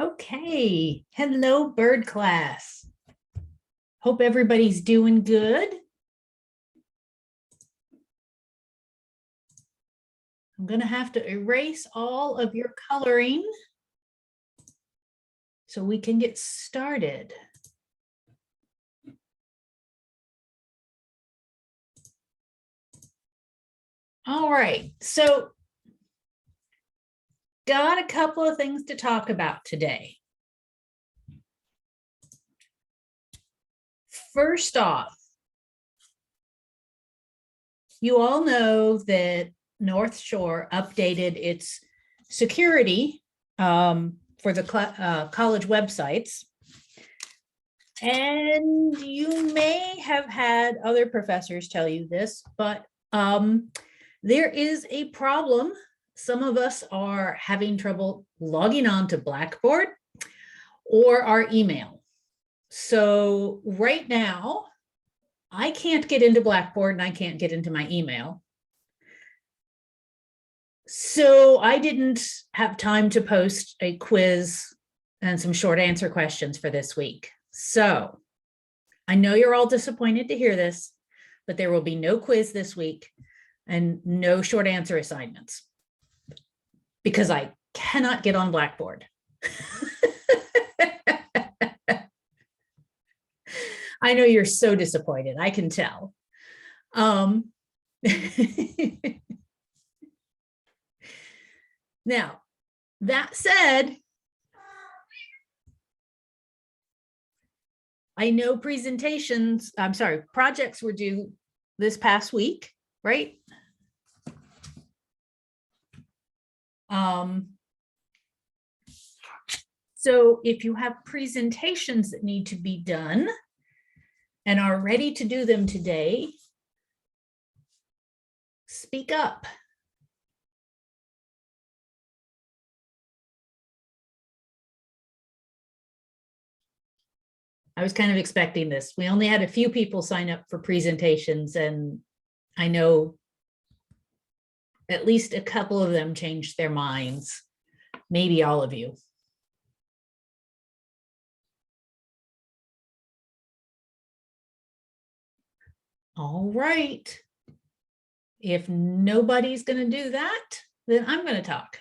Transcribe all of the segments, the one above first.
Okay, hello bird class. Hope everybody's doing good. I'm gonna have to erase all of your coloring so we can get started. All right, so got a couple of things to talk about today. First off, you all know that North Shore updated its security for the college websites. And you may have had other professors tell you this, but there is a problem. Some of us are having trouble logging on to Blackboard or our email. So right now, I can't get into Blackboard and I can't get into my email. So I didn't have time to post a quiz and some short answer questions for this week. So I know you're all disappointed to hear this, but there will be no quiz this week and no short answer assignments because I cannot get on Blackboard. I know you're so disappointed, I can tell. Now, that said, I know projects were due this past week, right? So if you have presentations that need to be done and are ready to do them today, speak up. I was kind of expecting this. We only had a few people sign up for presentations, and I know at least a couple of them changed their minds, maybe all of you. All right. If nobody's going to do that, then I'm going to talk.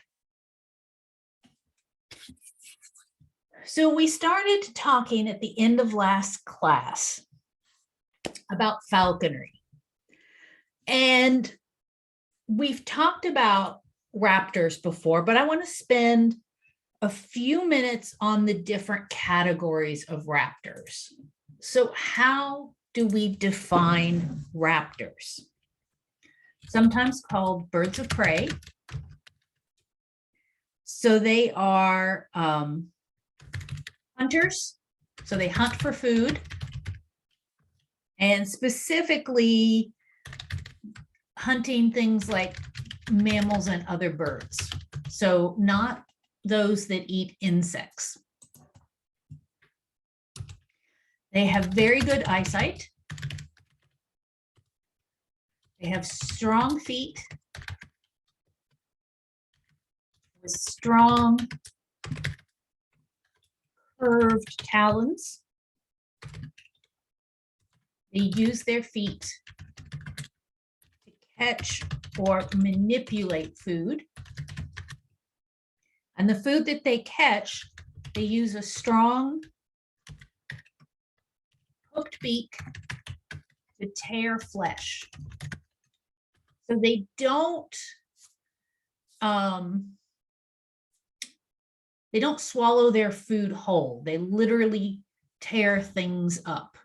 So we started talking at the end of last class about falconry. And we've talked about raptors before, but I want to spend a few minutes on the different categories of raptors. So how do we define raptors? Sometimes called birds of prey. So they are hunters. So they hunt for food. And specifically hunting things like mammals and other birds. So not those that eat insects. They have very good eyesight. They have strong feet with strong curved talons. They use their feet to catch or manipulate food. And the food that they catch, they use a strong hooked beak to tear flesh. So they don't swallow their food whole. They literally tear things up.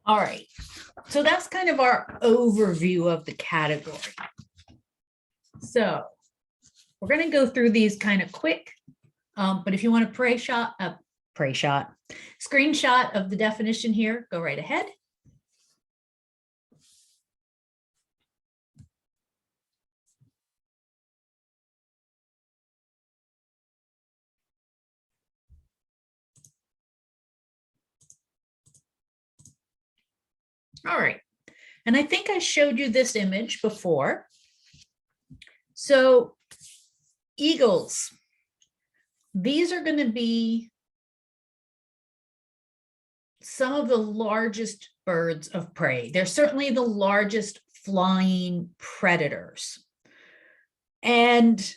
All right, so that's kind of our overview of the category. So we're going to go through these kind of quick, but if you want a screenshot of the definition here, go right ahead. All right. And I think I showed you this image before. So eagles, these are going to be some of the largest birds of prey. They're certainly the largest flying predators. And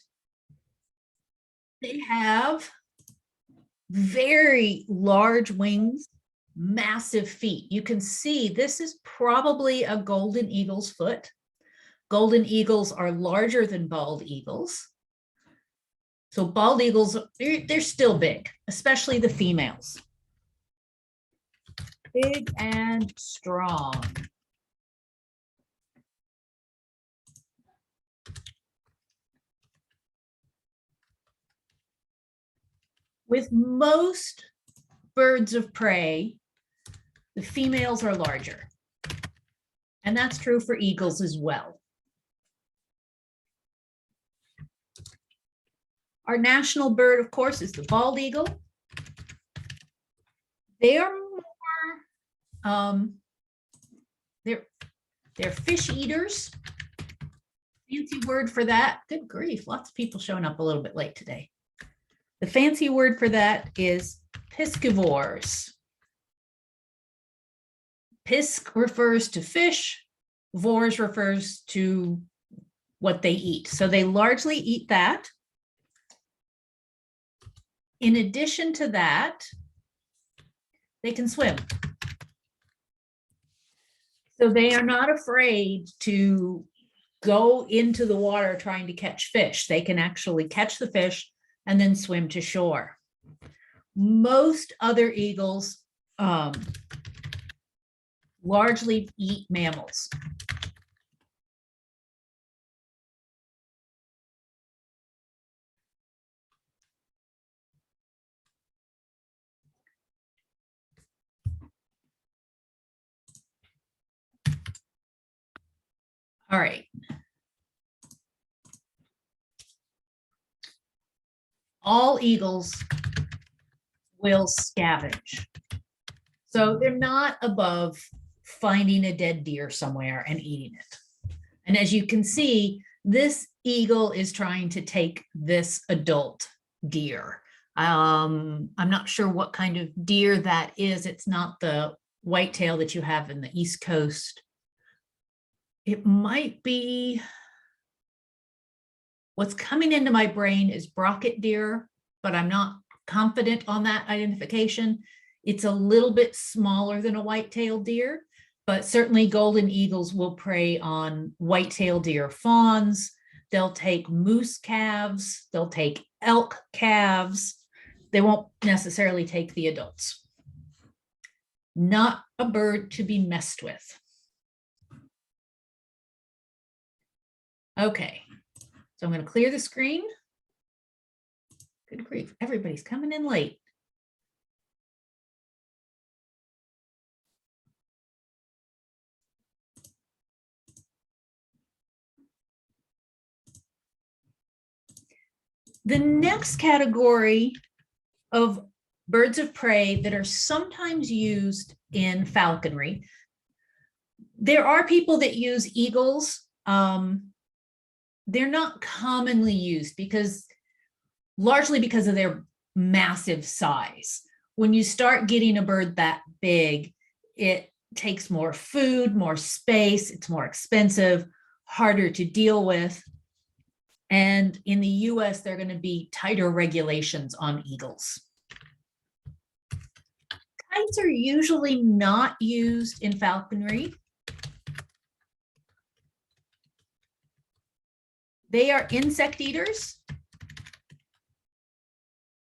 they have very large wings, massive feet. You can see this is probably a golden eagle's foot. Golden eagles are larger than bald eagles. So bald eagles, they're still big, especially the females. Big and strong. With most birds of prey, the females are larger. And that's true for eagles as well. Our national bird, of course, is the bald eagle. They are more, they're fish eaters. Fancy word for that. Good grief, lots of people showing up a little bit late today. The fancy word for that is piscivores. Pisc refers to fish, vores refers to what they eat. So they largely eat that. In addition to that, they can swim. So they are not afraid to go into the water trying to catch fish. They can actually catch the fish and then swim to shore. Most other eagles largely eat mammals. All right. All eagles will scavenge. So they're not above finding a dead deer somewhere and eating it. And as you can see, this eagle is trying to take this adult deer. I'm not sure what kind of deer that is. It's not the whitetail that you have in the East Coast. It might be, what's coming into my brain is brocket deer, but I'm not confident on that identification. It's a little bit smaller than a white-tailed deer, but certainly golden eagles will prey on white-tailed deer fawns. They'll take moose calves. They'll take elk calves. They won't necessarily take the adults. Not a bird to be messed with. Okay, so I'm going to clear the screen. Good grief, everybody's coming in late. The next category of birds of prey that are sometimes used in falconry, there are people that use eagles. They're not commonly used largely because of their massive size. When you start getting a bird that big, it takes more food, more space, it's more expensive, harder to deal with. And in the US, there are going to be tighter regulations on eagles. Kites are usually not used in falconry. They are insect eaters,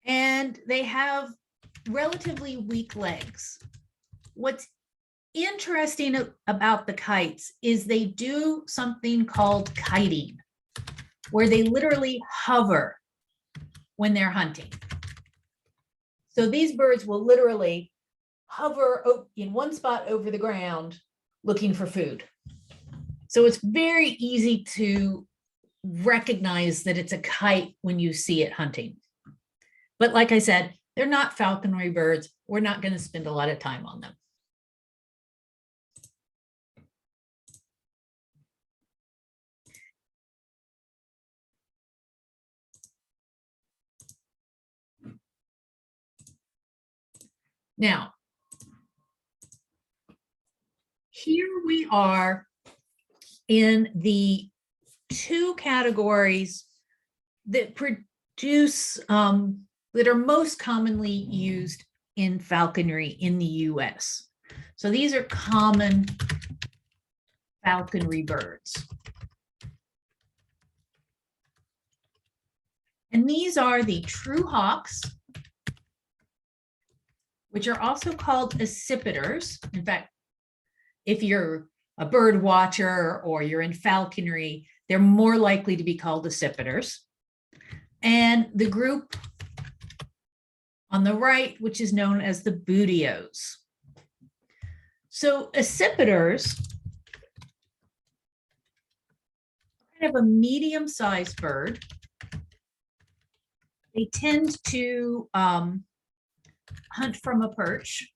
and they have relatively weak legs. What's interesting about the kites is they do something called kiting, where they literally hover when they're hunting. So these birds will literally hover in one spot over the ground looking for food. So it's very easy to recognize that it's a kite when you see it hunting. But like I said, they're not falconry birds. We're not going to spend a lot of time on them. Now, here we are in the two categories that produce, that are most commonly used in falconry in the US. So these are common falconry birds. And these are the true hawks, which are also called accipiters. In fact, if you're a bird watcher or you're in falconry, they're more likely to be called accipiters. And the group on the right, which is known as the butios. So accipiters are kind of a medium-sized bird. They tend to hunt from a perch,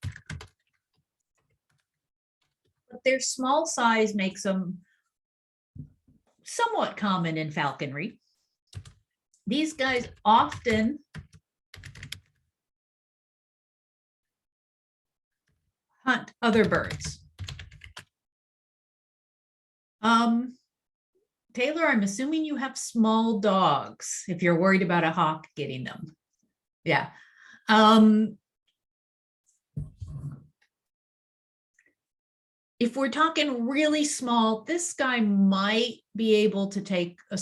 but their small size makes them somewhat common in falconry. These guys often hunt other birds. Taylor, I'm assuming you have small dogs if you're worried about a hawk getting them. Yeah. If we're talking really small, this guy might be able to take a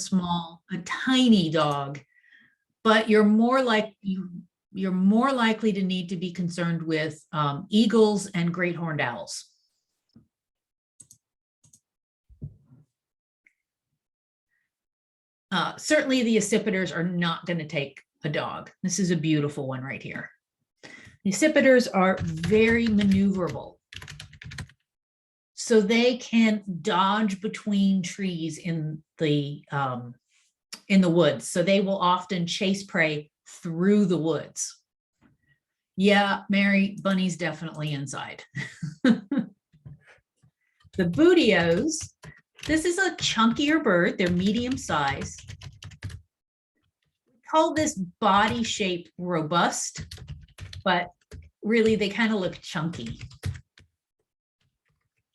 tiny dog, but you're more likely to need to be concerned with eagles and great horned owls. Certainly the accipiters are not going to take a dog. This is a beautiful one right here. The accipiters are very maneuverable. So they can dodge between trees in the woods. So they will often chase prey through the woods. Yeah, Mary, Bunny's definitely inside. The butios, this is a chunkier bird. They're medium size. We call this body shape robust, but really they kind of look chunky.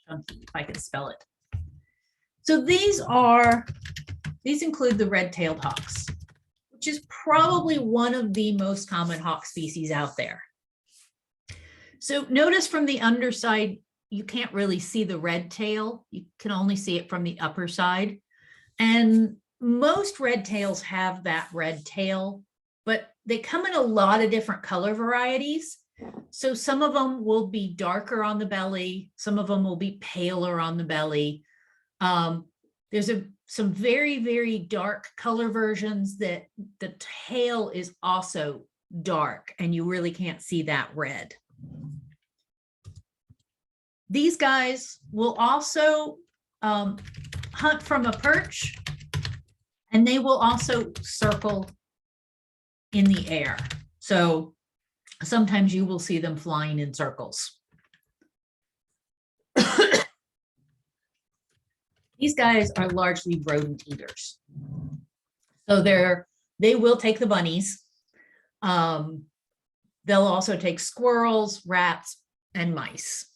Chunky, if I could spell it. So these include the red-tailed hawks, which is probably one of the most common hawk species out there. So notice from the underside, you can't really see the red tail. You can only see it from the upper side. And most red tails have that red tail, but they come in a lot of different color varieties. So some of them will be darker on the belly. Some of them will be paler on the belly. There's some very, very dark color versions that the tail is also dark and you really can't see that red. These guys will also hunt from a perch, and they will also circle in the air. So sometimes you will see them flying in circles. These guys are largely rodent eaters. So they will take the bunnies. They'll also take squirrels, rats, and mice.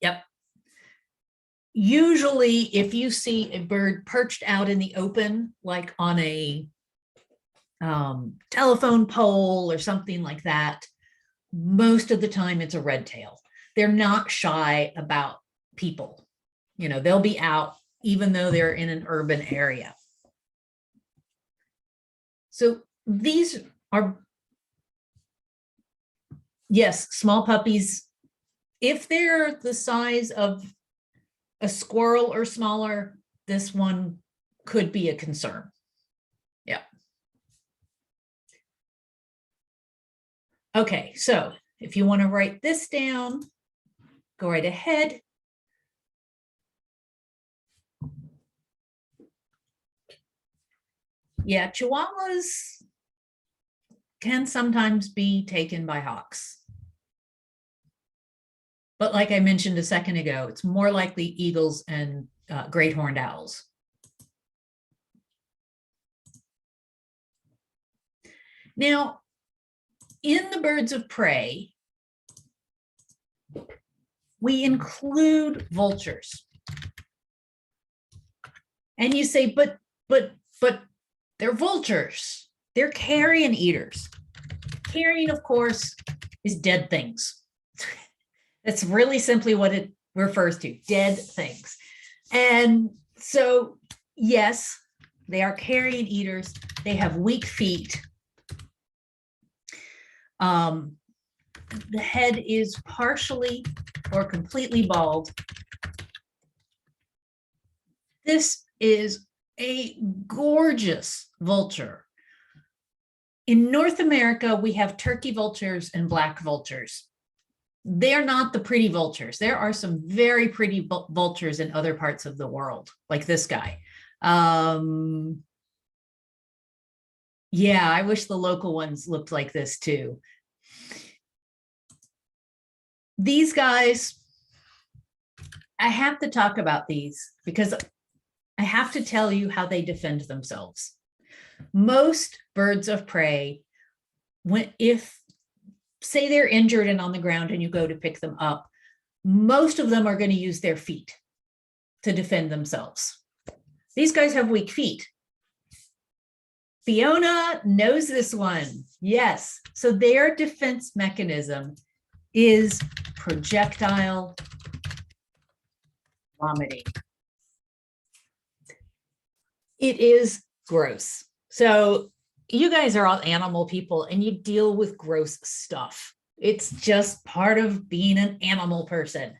Yep. Usually, if you see a bird perched out in the open, like on a telephone pole or something like that, most of the time it's a red tail. They're not shy about people. You know, they'll be out even though they're in an urban area. So these are, yes, small puppies. If they're the size of a squirrel or smaller, this one could be a concern. Yeah. Okay, so if you want to write this down, go right ahead. Yeah, Chihuahuas can sometimes be taken by hawks. But like I mentioned a second ago, it's more likely eagles and great horned owls. Now, in the birds of prey, we include vultures. And you say, but they're vultures. They're carrion eaters. Carrion, of course, is dead things. That's really simply what it refers to, dead things. And so, yes, they are carrion eaters. They have weak feet. The head is partially or completely bald. This is a gorgeous vulture. In North America, we have turkey vultures and black vultures. They're not the pretty vultures. There are some very pretty vultures in other parts of the world, like this guy. Yeah, I wish the local ones looked like this too. These guys, I have to talk about these because I have to tell you how they defend themselves. Most birds of prey, if say they're injured and on the ground and you go to pick them up, most of them are going to use their feet to defend themselves. These guys have weak feet. Fiona knows this one. Yes. So their defense mechanism is projectile vomiting. It is gross. So you guys are all animal people and you deal with gross stuff. It's just part of being an animal person.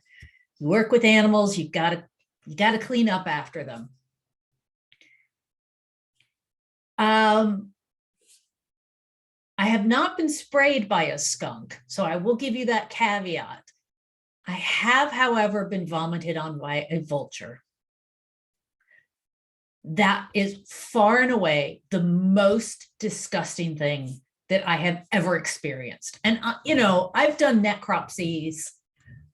You work with animals, you gotta clean up after them. I have not been sprayed by a skunk, so I will give you that caveat. I have, however, been vomited on by a vulture. That is far and away the most disgusting thing that I have ever experienced. And, you know, I've done necropsies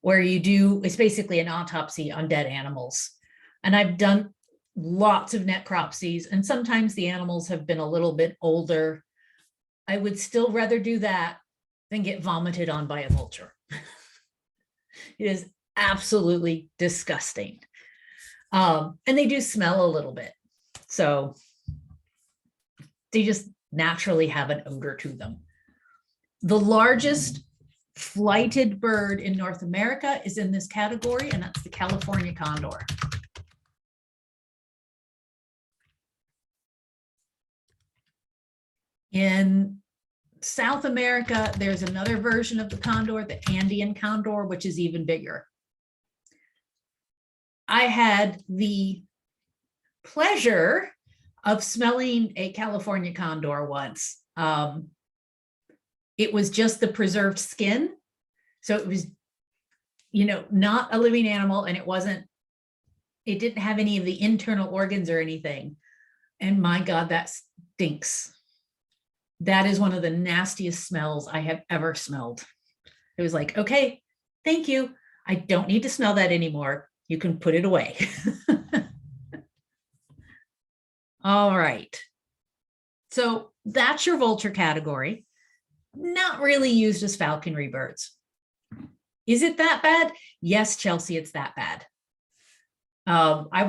where it's basically an autopsy on dead animals. And I've done lots of necropsies, and sometimes the animals have been a little bit older. I would still rather do that than get vomited on by a vulture. It is absolutely disgusting. And they do smell a little bit. So they just naturally have an odor to them. The largest flighted bird in North America is in this category, and that's the California condor. In South America, there's another version of the condor, the Andean condor, which is even bigger. I had the pleasure of smelling a California condor once. It was just the preserved skin. So it was, you know, not a living animal, and it didn't have any of the internal organs or anything. And my God, that stinks. That is one of the nastiest smells I have ever smelled. It was like, okay, thank you. I don't need to smell that anymore. You can put it away. All right. So that's your vulture category. Not really used as falconry birds. Is it that bad? Yes, Chelsea, it's that bad. I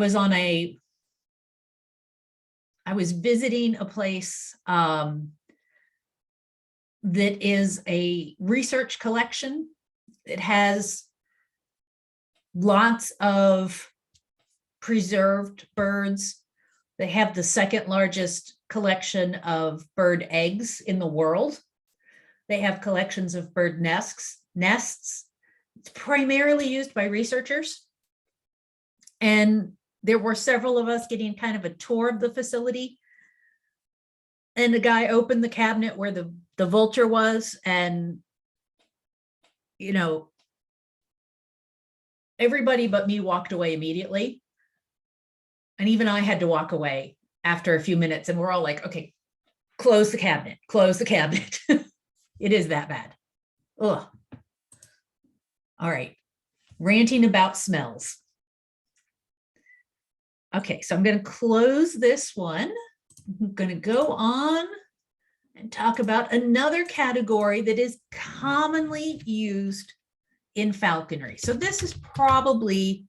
was visiting a place that is a research collection. It has lots of preserved birds. They have the second largest collection of bird eggs in the world. They have collections of bird nests. It's primarily used by researchers. And there were several of us getting kind of a tour of the facility. And the guy opened the cabinet where the vulture was, and, you know, everybody but me walked away immediately. And even I had to walk away after a few minutes, and we're all like, okay, close the cabinet, close the cabinet. It is that bad. Ugh. All right, ranting about smells. Okay, so I'm going to close this one. I'm going to go on and talk about another category that is commonly used in falconry. So this is probably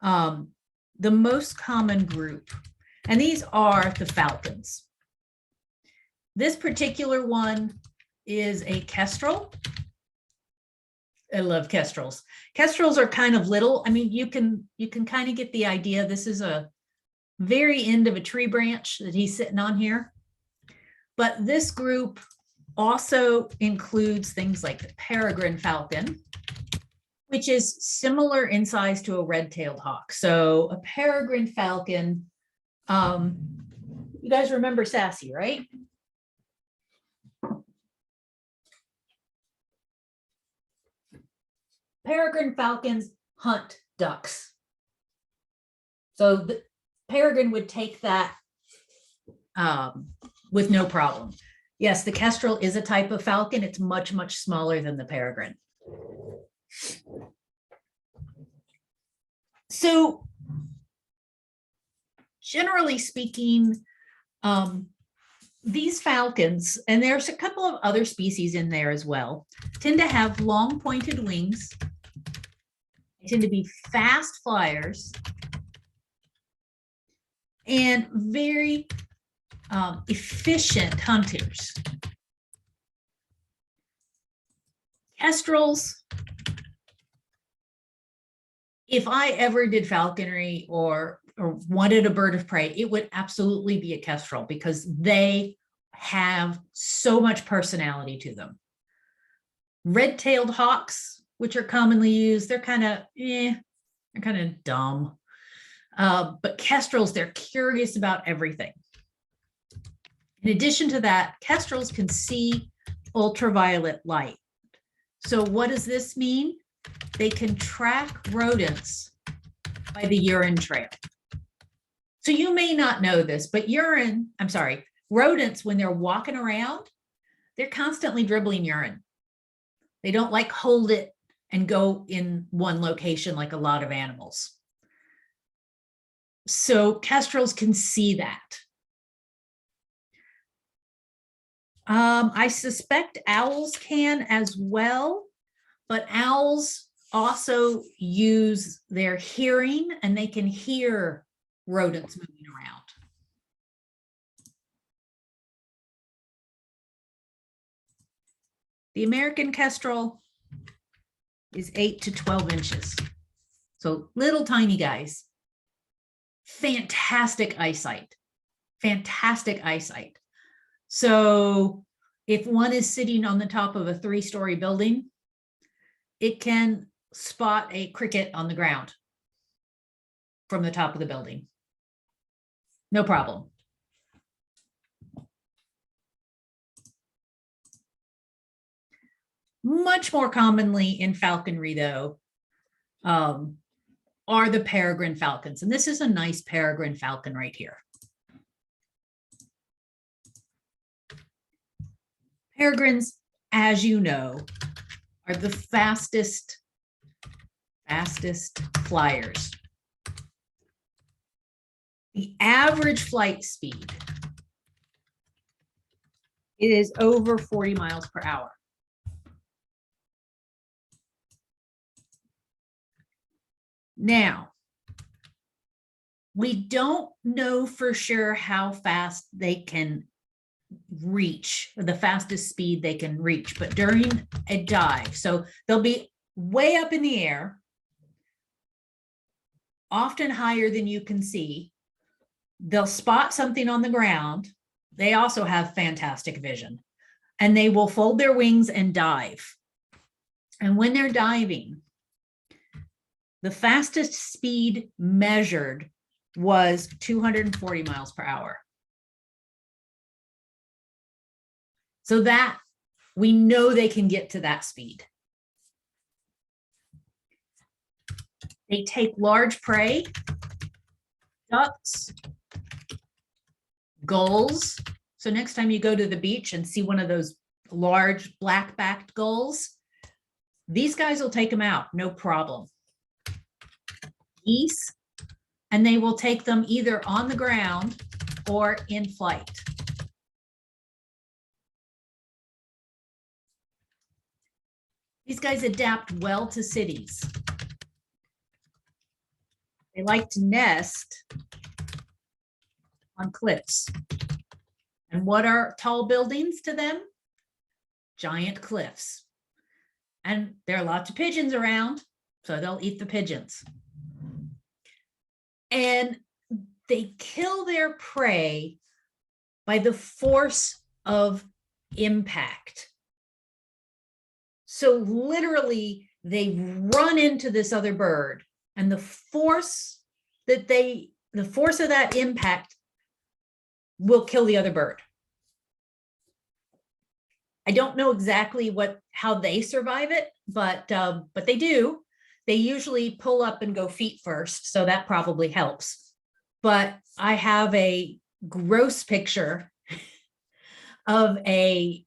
the most common group, and these are the falcons. This particular one is a kestrel. I love kestrels. Kestrels are kind of little. I mean, you can kind of get the idea. This is a very end of a tree branch that he's sitting on here. But this group also includes things like the peregrine falcon, which is similar in size to a red-tailed hawk. So a peregrine falcon, you guys remember Sassy, right? Peregrine falcons hunt ducks. So the peregrine would take that with no problem. Yes, the kestrel is a type of falcon. It's much, much smaller than the peregrine. So generally speaking, these falcons, and there's a couple of other species in there as well, tend to have long pointed wings. They tend to be fast flyers and very efficient hunters. Kestrels, if I ever did falconry or wanted a bird of prey, it would absolutely be a kestrel because they have so much personality to them. Red-tailed hawks, which are commonly used, they're kind of dumb. But kestrels, they're curious about everything. In addition to that, kestrels can see ultraviolet light. So what does this mean? They can track rodents by the urine trail. So you may not know this, but rodents, when they're walking around, they're constantly dribbling urine. They don't like hold it and go in one location like a lot of animals. So kestrels can see that. I suspect owls can as well, but owls also use their hearing and they can hear rodents moving around. The American kestrel is 8 to 12 inches. So little tiny guys. Fantastic eyesight. Fantastic eyesight. So if one is sitting on the top of a 3-story building, it can spot a cricket on the ground from the top of the building. No problem. Much more commonly in falconry, though, are the peregrine falcons. And this is a nice peregrine falcon right here. Peregrines, as you know, are the fastest flyers. The average flight speed is over 40 miles per hour. Now, we don't know for sure how fast they can reach, or the fastest speed they can reach, but during a dive, so they'll be way up in the air, often higher than you can see. They'll spot something on the ground. They also have fantastic vision, and they will fold their wings and dive. And when they're diving, the fastest speed measured was 240 miles per hour. So that we know they can get to that speed. They take large prey, ducks, gulls. So next time you go to the beach and see one of those large black-backed gulls, these guys will take them out, no problem. Geese, and they will take them either on the ground or in flight. These guys adapt well to cities. They like to nest on cliffs. And what are tall buildings to them? Giant cliffs. And there are lots of pigeons around, so they'll eat the pigeons. And they kill their prey by the force of impact. So literally, they run into this other bird, and the force of that impact will kill the other bird. I don't know exactly how they survive it, but they do. They usually pull up and go feet first, so that probably helps. But I have a gross picture of a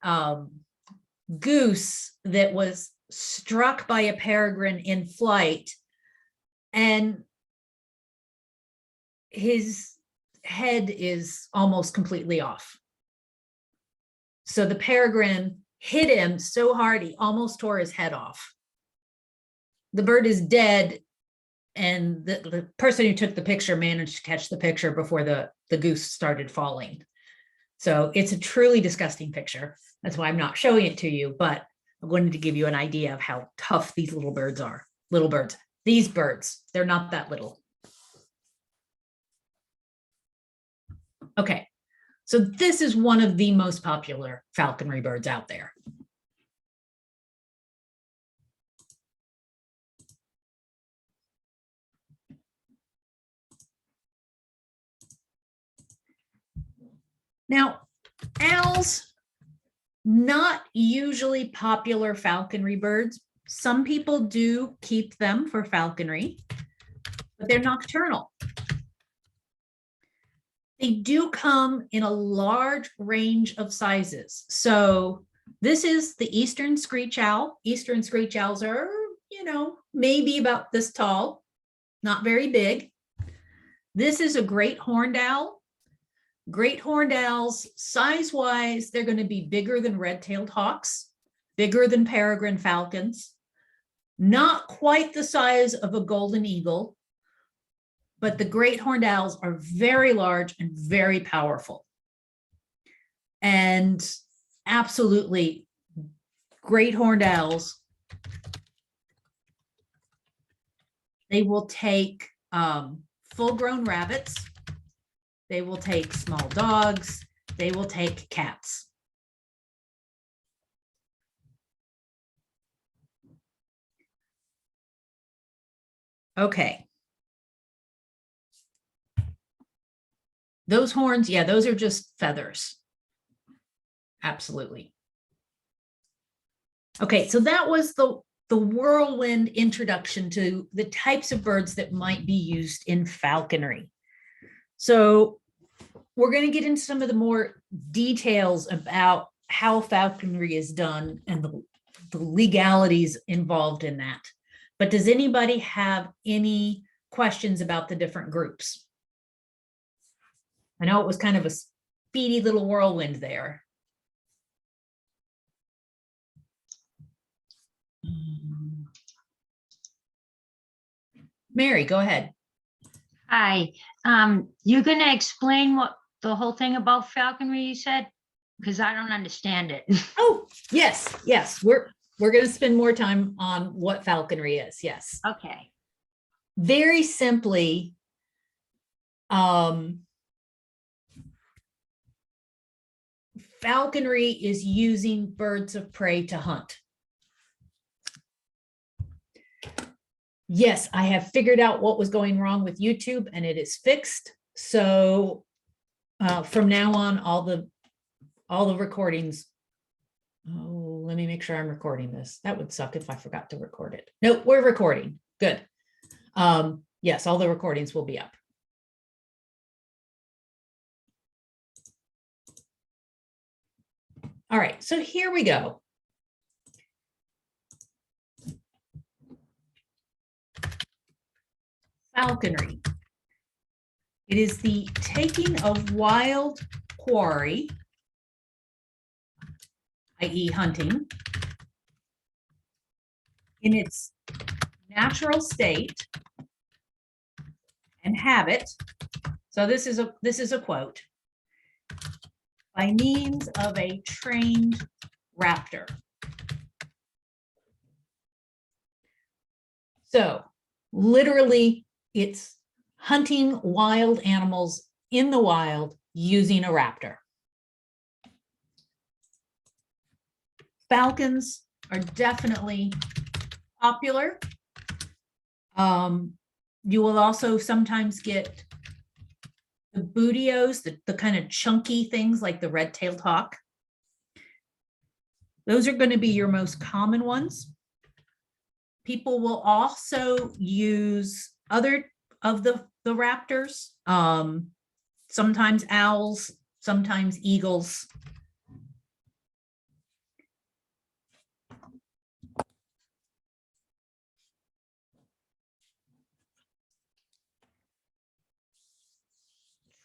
goose that was struck by a peregrine in flight, and his head is almost completely off. So the peregrine hit him so hard, he almost tore his head off. The bird is dead, and the person who took the picture managed to catch the picture before the goose started falling. So it's a truly disgusting picture. That's why I'm not showing it to you, but I wanted to give you an idea of how tough these little birds are. Little birds. These birds, they're not that little. Okay, so this is one of the most popular falconry birds out there. Now, owls, not usually popular falconry birds. Some people do keep them for falconry, but they're nocturnal. They do come in a large range of sizes. So this is the eastern screech owl. Eastern screech owls are, maybe about this tall, not very big. This is a great horned owl. Great horned owls, size-wise, they're going to be bigger than red-tailed hawks, bigger than peregrine falcons, not quite the size of a golden eagle, but the great horned owls are very large and very powerful. And absolutely, great horned owls, they will take full-grown rabbits, they will take small dogs, they will take cats. Okay. Those horns, yeah, those are just feathers. Absolutely. Okay, so that was the whirlwind introduction to the types of birds that might be used in falconry. So we're going to get into some of the more details about how falconry is done and the legalities involved in that. But does anybody have any questions about the different groups? I know it was kind of a speedy little whirlwind there. Mary, go ahead. Hi, you're going to explain what the whole thing about falconry you said? Because I don't understand it. Oh, yes. We're going to spend more time on what falconry is. Yes. Okay. Very simply, falconry is using birds of prey to hunt. Yes, I have figured out what was going wrong with YouTube and it is fixed. So from now on, all the recordings. Oh, let me make sure I'm recording this. That would suck if I forgot to record it. No, we're recording. Good. Yes, all the recordings will be up. All right, so here we go. Falconry. It is the taking of wild quarry, i.e. hunting, in its natural state and habit. So this is a quote. By means of a trained raptor. So literally it's hunting wild animals in the wild using a raptor. Falcons are definitely popular. You will also sometimes get the bootios, the kind of chunky things like the red-tailed hawk. Those are going to be your most common ones. People will also use other of the raptors, sometimes owls, sometimes eagles.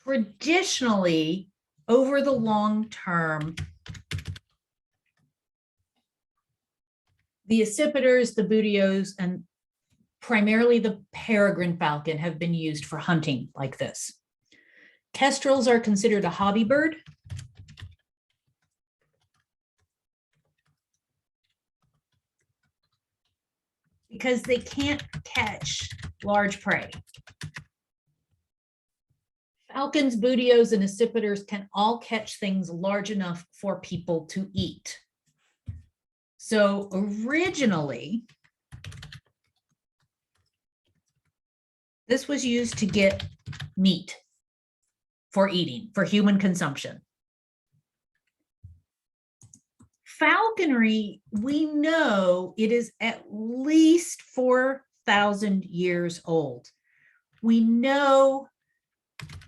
Traditionally, over the long term, the accipiters, the bootios, and primarily the peregrine falcon have been used for hunting like this. Kestrels are considered a hobby bird. Because they can't catch large prey. Falcons, bootios, and accipiters can all catch things large enough for people to eat. So originally, this was used to get meat for eating, for human consumption. Falconry, we know it is at least 4,000 years old. We know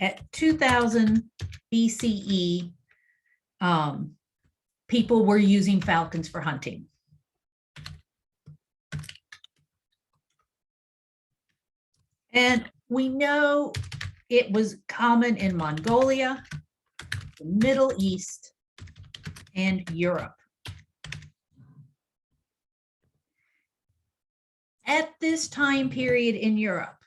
at 2000 BCE, people were using falcons for hunting. And we know it was common in Mongolia, the Middle East, and Europe. At this time period in Europe,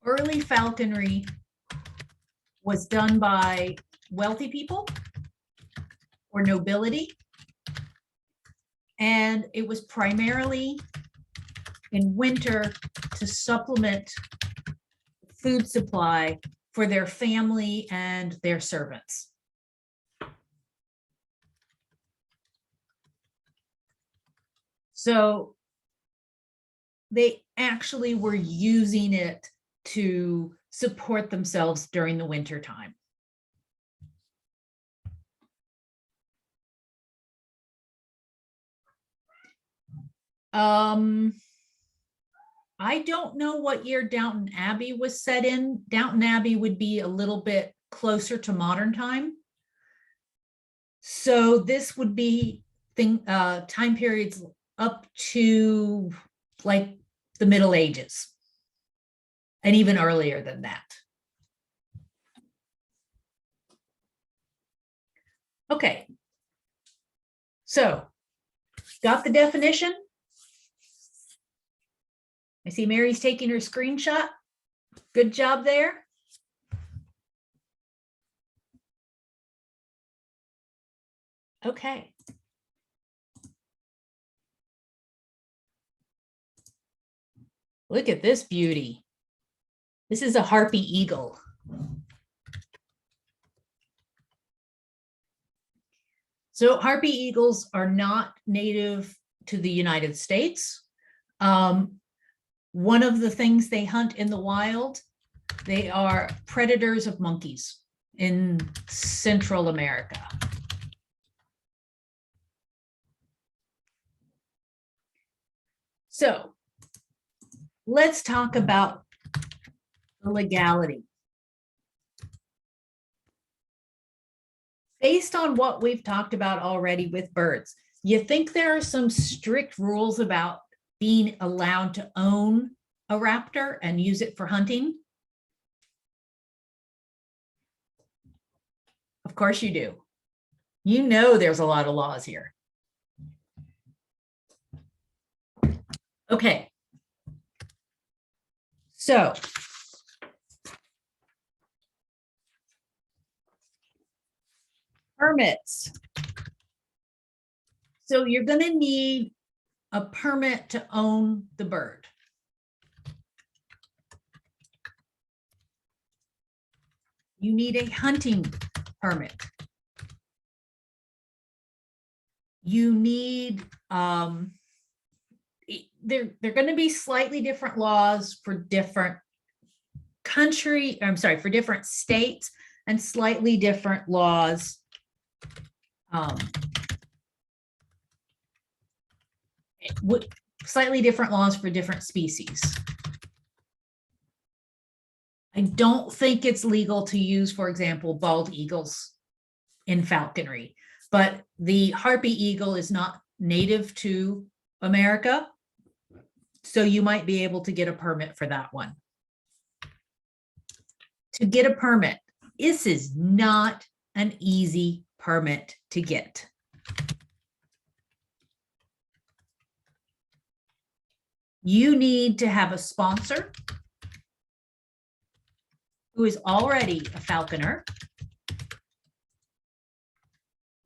early falconry was done by wealthy people or nobility, and it was primarily in winter to supplement food supply for their family and their servants. So they actually were using it to support themselves during the winter time. I don't know what year Downton Abbey was set in. Downton Abbey would be a little bit closer to modern time. So this would be time periods up to like the Middle Ages and even earlier than that. Okay, so got the definition? I see Mary's taking her screenshot. Good job there. Okay. Look at this beauty. This is a harpy eagle. So harpy eagles are not native to the United States. One of the things they hunt in the wild, they are predators of monkeys in Central America. So let's talk about the legality. Based on what we've talked about already with birds, you think there are some strict rules about being allowed to own a raptor and use it for hunting? Of course you do. You know, there's a lot of laws here. Okay. So permits. So you're going to need a permit to own the bird. You need a hunting permit. You need, they're going to be slightly different laws for different for different states, and slightly different laws slightly different laws for different species. I don't think it's legal to use, for example, bald eagles in falconry, but the harpy eagle is not native to America, so you might be able to get a permit for that one. To get a permit, this is not an easy permit to get. You need to have a sponsor who is already a falconer.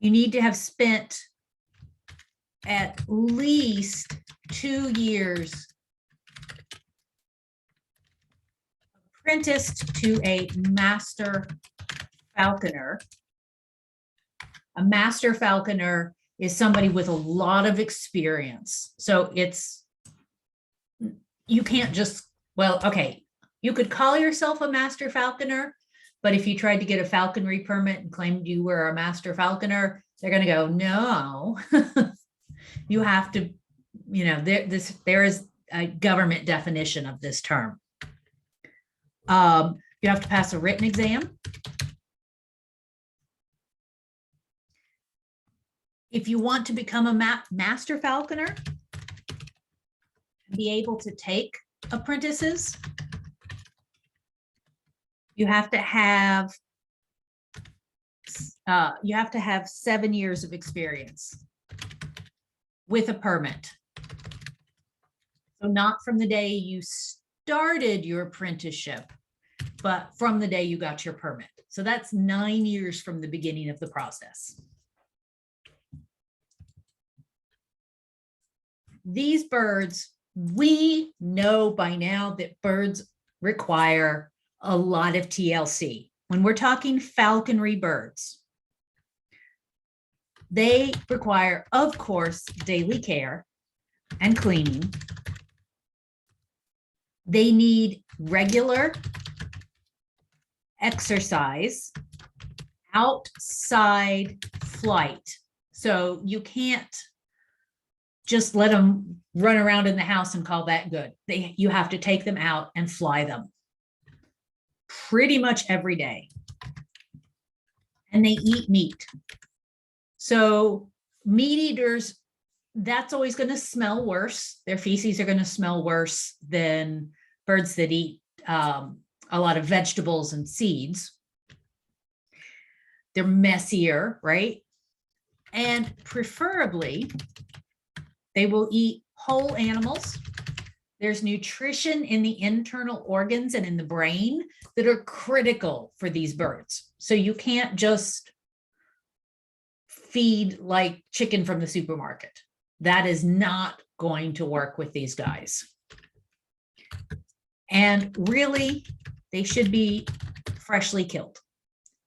You need to have spent at least 2 years apprenticed to a master falconer. A master falconer is somebody with a lot of experience. So you can't just, well, okay, you could call yourself a master falconer, but if you tried to get a falconry permit and claimed you were a master falconer, they're going to go, no. You have to, there is a government definition of this term. You have to pass a written exam. If you want to become a master falconer, be able to take apprentices, you have to have 7 years of experience with a permit. So not from the day you started your apprenticeship, but from the day you got your permit. So that's 9 years from the beginning of the process. These birds, we know by now that birds require a lot of TLC. When we're talking falconry birds, they require, of course, daily care and cleaning. They need regular exercise, outside flight. So you can't just let them run around in the house and call that good. You have to take them out and fly them pretty much every day. And they eat meat. So meat eaters, that's always going to smell worse. Their feces are going to smell worse than birds that eat a lot of vegetables and seeds. They're messier, right? And preferably, they will eat whole animals. There's nutrition in the internal organs and in the brain that are critical for these birds. So you can't just feed like chicken from the supermarket. That is not going to work with these guys. And really, they should be freshly killed.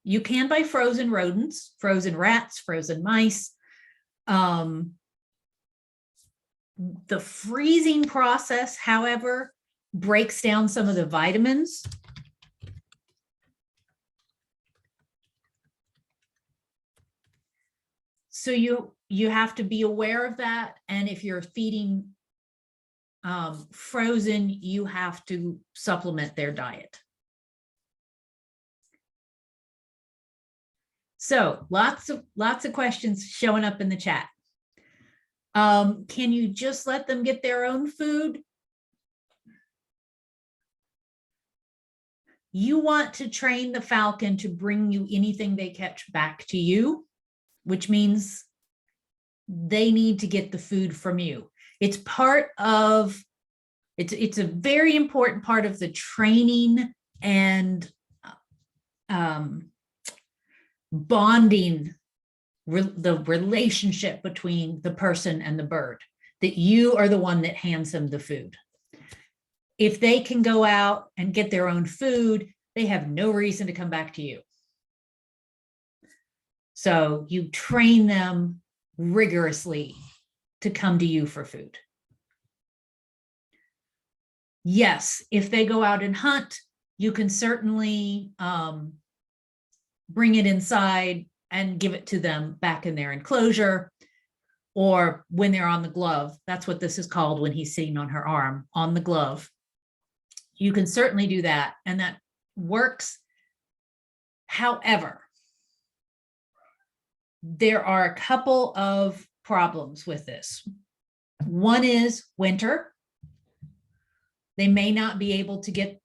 You can buy frozen rodents, frozen rats, frozen mice. The freezing process, however, breaks down some of the vitamins. So you have to be aware of that. And if you're feeding frozen, you have to supplement their diet. So lots of questions showing up in the chat. Can you just let them get their own food? You want to train the falcon to bring you anything they catch back to you. which means they need to get the food from you. It's part of, it's a very important part of the training and bonding, the relationship between the person and the bird, that you are the one that hands them the food. If they can go out and get their own food, they have no reason to come back to you. So you train them rigorously to come to you for food. Yes, if they go out and hunt, you can certainly bring it inside and give it to them back in their enclosure, or when they're on the glove. That's what this is called when he's sitting on her arm, on the glove. You can certainly do that, and that works. However, there are a couple of problems with this. One is winter. They may not be able to get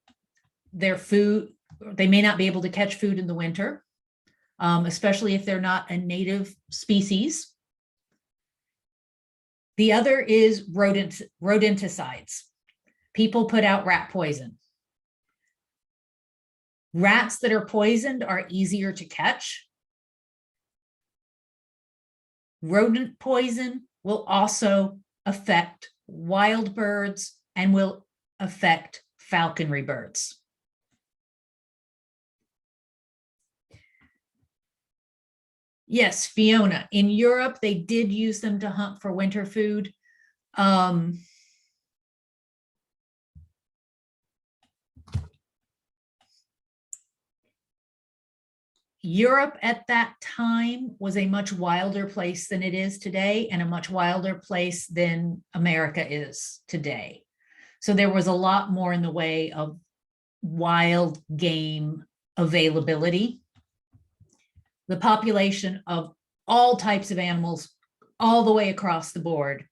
their food. They may not be able to catch food in the winter, especially if they're not a native species. The other is rodenticides. People put out rat poison. Rats that are poisoned are easier to catch. Rodent poison will also affect wild birds and will affect falconry birds. Yes, Fiona, in Europe, they did use them to hunt for winter food. Europe at that time was a much wilder place than it is today, and a much wilder place than America is today. So there was a lot more in the way of wild game availability. The population of all types of animals all the way across the board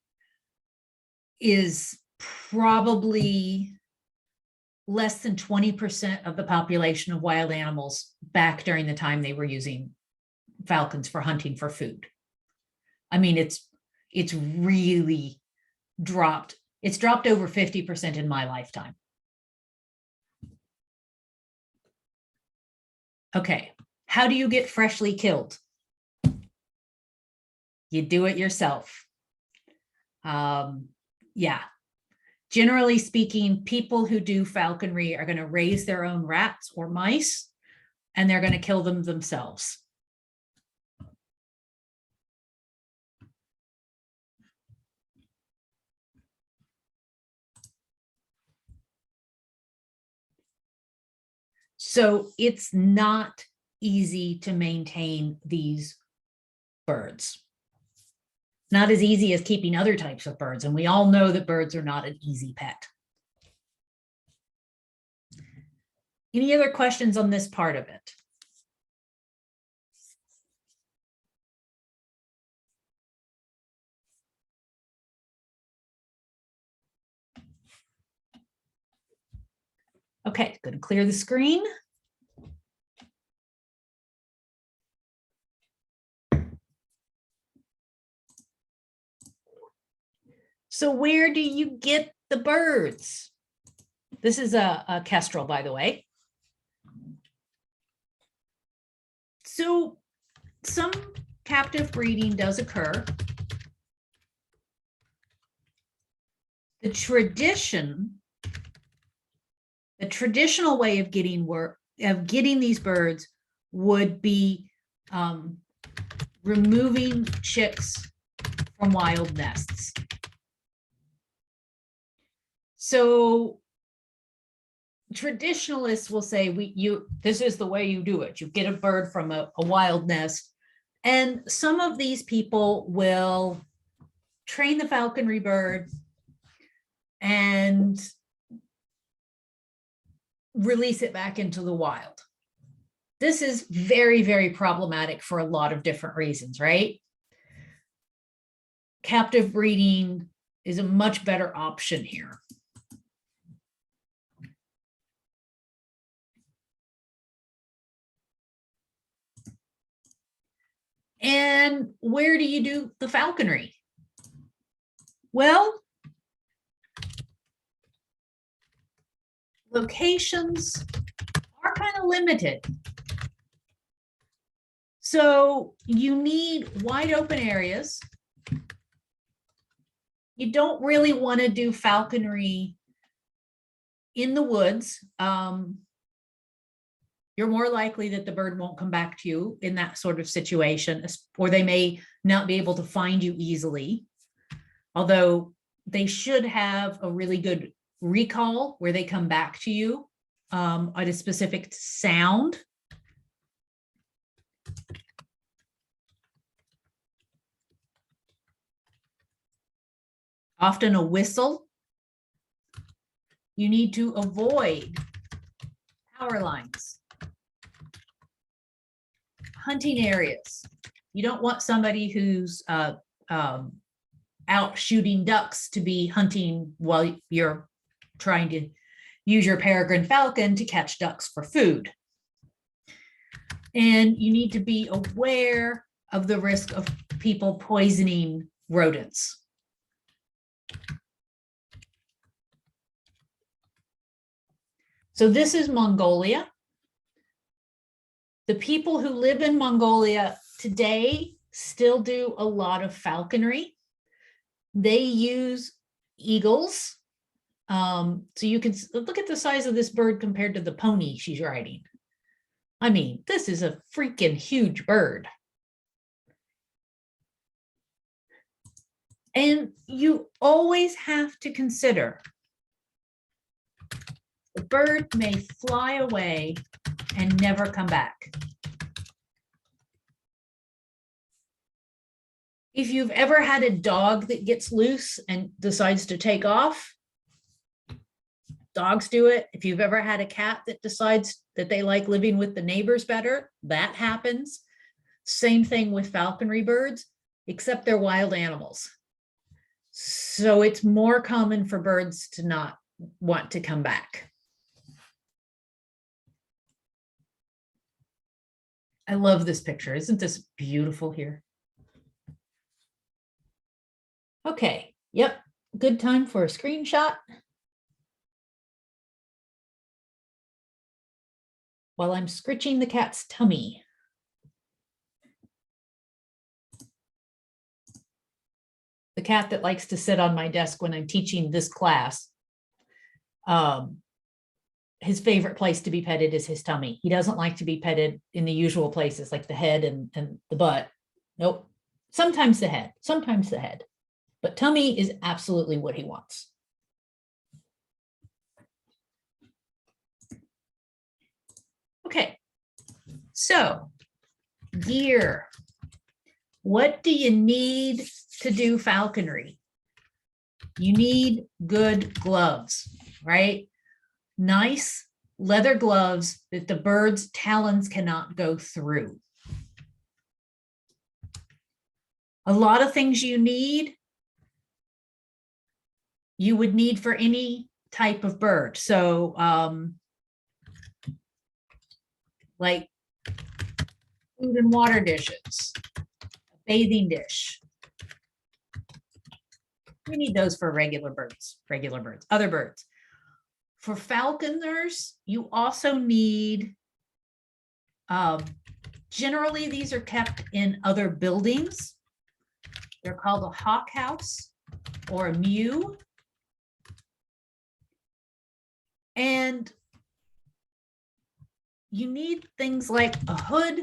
is probably less than 20% of the population of wild animals back during the time they were using falcons for hunting for food. I mean, it's really dropped. It's dropped over 50% in my lifetime. Okay, how do you get freshly killed? You do it yourself. Yeah. Generally speaking, people who do falconry are going to raise their own rats or mice, and they're going to kill them themselves. So it's not easy to maintain these birds. Not as easy as keeping other types of birds. And we all know that birds are not an easy pet. Any other questions on this part of it? Okay, going to clear the screen. So where do you get the birds? This is a kestrel, by the way. So some captive breeding does occur. The traditional way of getting these birds would be removing chicks from wild nests. So traditionalists will say this is the way you do it. You get a bird from a wild nest, and some of these people will train the falconry bird and release it back into the wild. This is very, very problematic for a lot of different reasons, right? Captive breeding is a much better option here. And where do you do the falconry? Well, locations are kind of limited. So you need wide open areas. You don't really want to do falconry in the woods. You're more likely that the bird won't come back to you in that sort of situation, or they may not be able to find you easily. Although they should have a really good recall where they come back to you at a specific sound. Often a whistle. You need to avoid power lines, hunting areas. You don't want somebody who's out shooting ducks to be hunting while you're trying to use your peregrine falcon to catch ducks for food. And you need to be aware of the risk of people poisoning rodents. So this is Mongolia. The people who live in Mongolia today still do a lot of falconry. They use eagles. So you can look at the size of this bird compared to the pony she's riding. I mean, this is a freaking huge bird. And you always have to consider the bird may fly away and never come back. If you've ever had a dog that gets loose and decides to take off, dogs do it. If you've ever had a cat that decides that they like living with the neighbors better, that happens. Same thing with falconry birds, except they're wild animals. So it's more common for birds to not want to come back. I love this picture. Isn't this beautiful here? Okay, yep, good time for a screenshot. While I'm scritching the cat's tummy. The cat that likes to sit on my desk when I'm teaching this class, his favorite place to be petted is his tummy. He doesn't like to be petted in the usual places like the head and the butt. Nope. Sometimes the head, but tummy is absolutely what he wants. Okay, so gear. What do you need to do falconry? You need good gloves, right? Nice leather gloves that the bird's talons cannot go through. A lot of things you would need for any type of bird. So like food and water dishes, a bathing dish. We need those for regular birds, other birds. For falconers, you also need, generally these are kept in other buildings. They're called a hawk house or a mew. And you need things like a hood,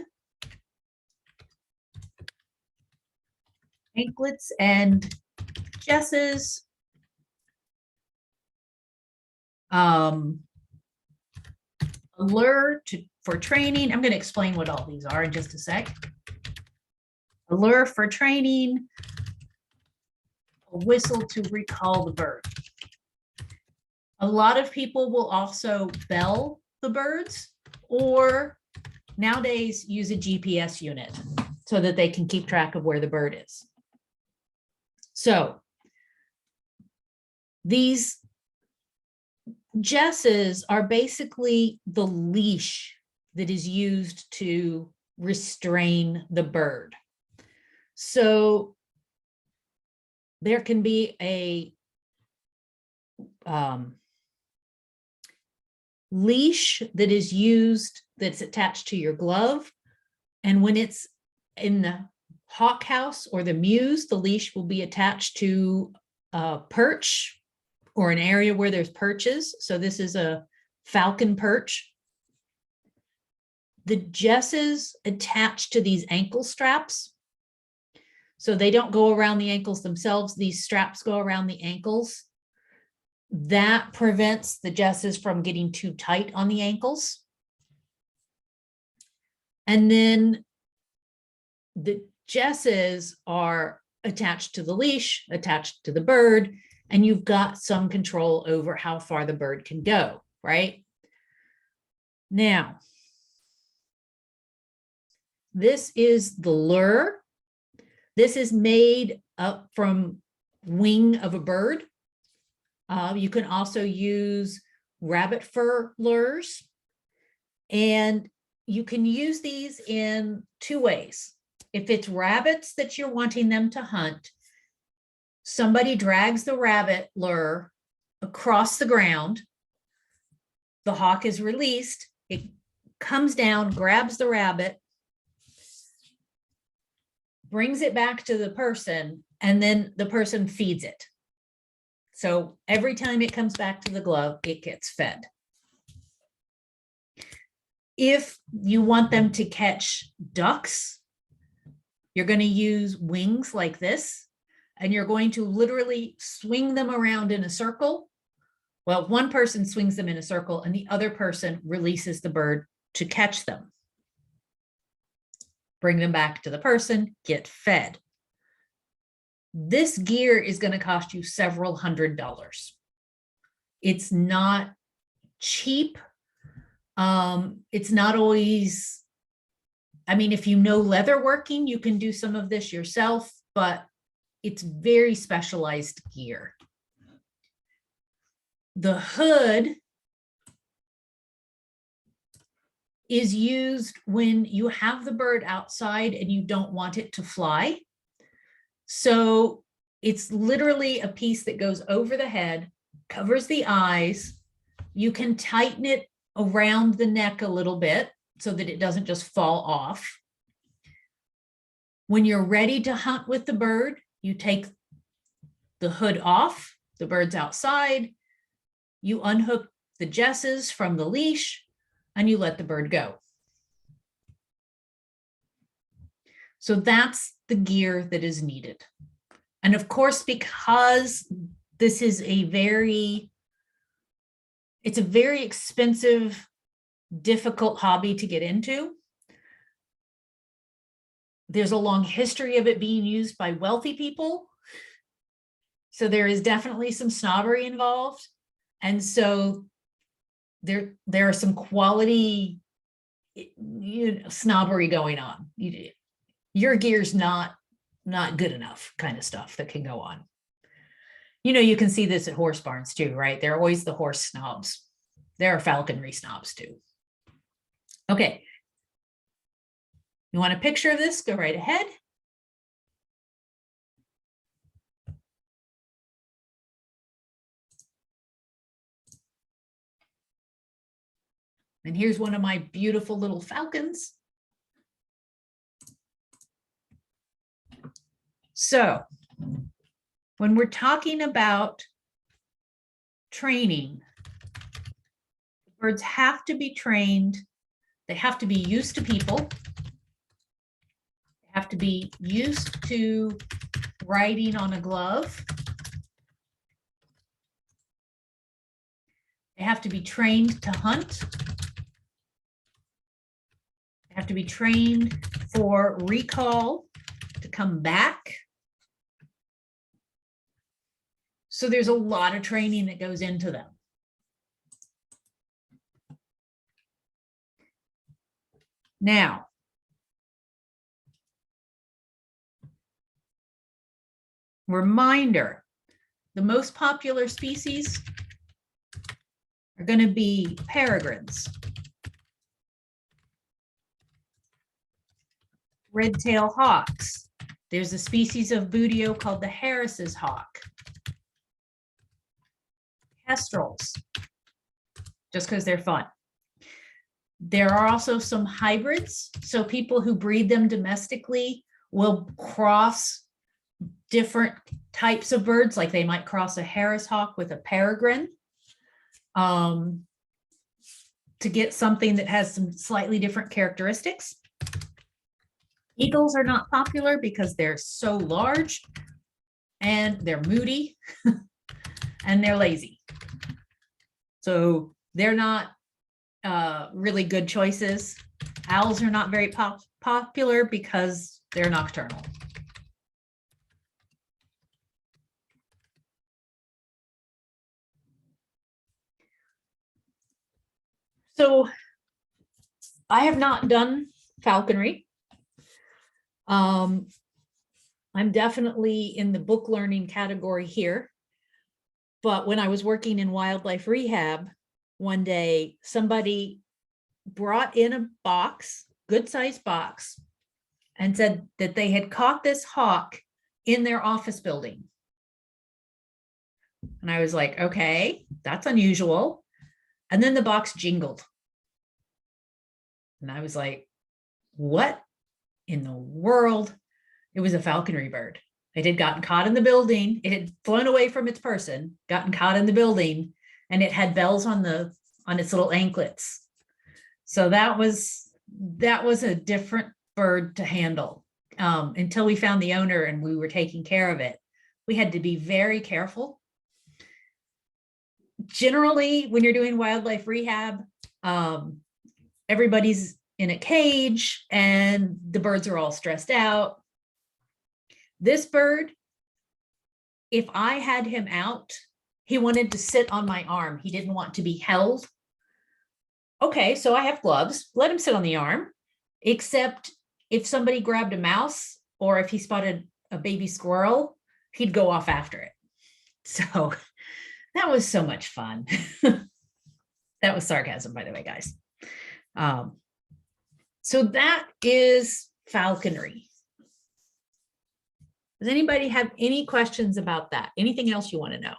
anklets and jesses, a lure for training. I'm going to explain what all these are in just a sec. A lure for training, a whistle to recall the bird. A lot of people will also bell the birds, or nowadays use a GPS unit so that they can keep track of where the bird is. So these jesses are basically the leash that is used to restrain the bird. So there can be a leash that is used that's attached to your glove. And when it's in the hawk house or the mews, the leash will be attached to a perch or an area where there's perches. So this is a falcon perch. The jesses attach to these ankle straps. So they don't go around the ankles themselves. These straps go around the ankles. That prevents the jesses from getting too tight on the ankles. And then the jesses are attached to the leash, attached to the bird, and you've got some control over how far the bird can go, right? Now, this is the lure. This is made up from wing of a bird. You can also use rabbit fur lures. And you can use these in two ways. If it's rabbits that you're wanting them to hunt, somebody drags the rabbit lure across the ground. The hawk is released. It comes down, grabs the rabbit, brings it back to the person, and then the person feeds it. So every time it comes back to the glove, it gets fed. If you want them to catch ducks, you're going to use wings like this, and you're going to literally swing them around in a circle. Well, one person swings them in a circle and the other person releases the bird to catch them. Bring them back to the person, get fed. This gear is going to cost you several $100s. It's not cheap. It's not always, I mean, if you know leather working, you can do some of this yourself, but it's very specialized gear. The hood is used when you have the bird outside and you don't want it to fly. So it's literally a piece that goes over the head, covers the eyes. You can tighten it around the neck a little bit so that it doesn't just fall off. When you're ready to hunt with the bird, you take the hood off, the bird's outside, you unhook the jesses from the leash, and you let the bird go. So that's the gear that is needed. And of course, because this is it's a very expensive, difficult hobby to get into. There's a long history of it being used by wealthy people. So there is definitely some snobbery involved. And so there are some quality snobbery going on. Your gear's not good enough kind of stuff that can go on. You can see this at horse barns too, right? They're always the horse snobs. There are falconry snobs too. Okay. You want a picture of this? Go right ahead. And here's one of my beautiful little falcons. So when we're talking about training, birds have to be trained. They have to be used to people. They have to be used to riding on a glove. They have to be trained to hunt. They have to be trained for recall to come back. So there's a lot of training that goes into them. Now, reminder, the most popular species are going to be peregrines, red-tailed hawks, There's a species of buteo called the Harris's hawk. Kestrels, just because they're fun. There are also some hybrids. So people who breed them domestically will cross different types of birds, like they might cross a Harris hawk with a peregrine to get something that has some slightly different characteristics. Eagles are not popular because they're so large and they're moody and they're lazy. So they're not really good choices. Owls are not very popular because they're nocturnal. So I have not done falconry. I'm definitely in the book learning category here. But when I was working in wildlife rehab, one day somebody brought in a box, good sized box, and said that they had caught this hawk in their office building. And I was like, okay, that's unusual. And then the box jingled. And I was like, what in the world? It was a falconry bird. It had gotten caught in the building. It had flown away from its person, gotten caught in the building, and it had bells on its little anklets. So that was a different bird to handle until we found the owner and we were taking care of it. We had to be very careful. Generally, when you're doing wildlife rehab, everybody's in a cage and the birds are all stressed out. This bird, if I had him out, he wanted to sit on my arm. He didn't want to be held. Okay, so I have gloves. Let him sit on the arm, except if somebody grabbed a mouse or if he spotted a baby squirrel, he'd go off after it. So that was so much fun. That was sarcasm, by the way, guys. So that is falconry. Does anybody have any questions about that? Anything else you want to know?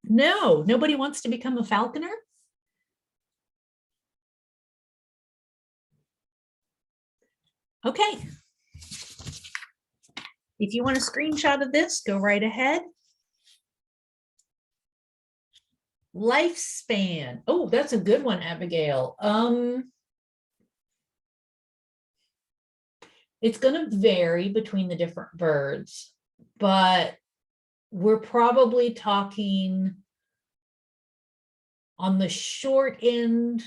No, nobody wants to become a falconer? Okay. If you want a screenshot of this, go right ahead. Lifespan. Oh, that's a good one, Abigail. It's going to vary between the different birds, but we're probably talking on the short end,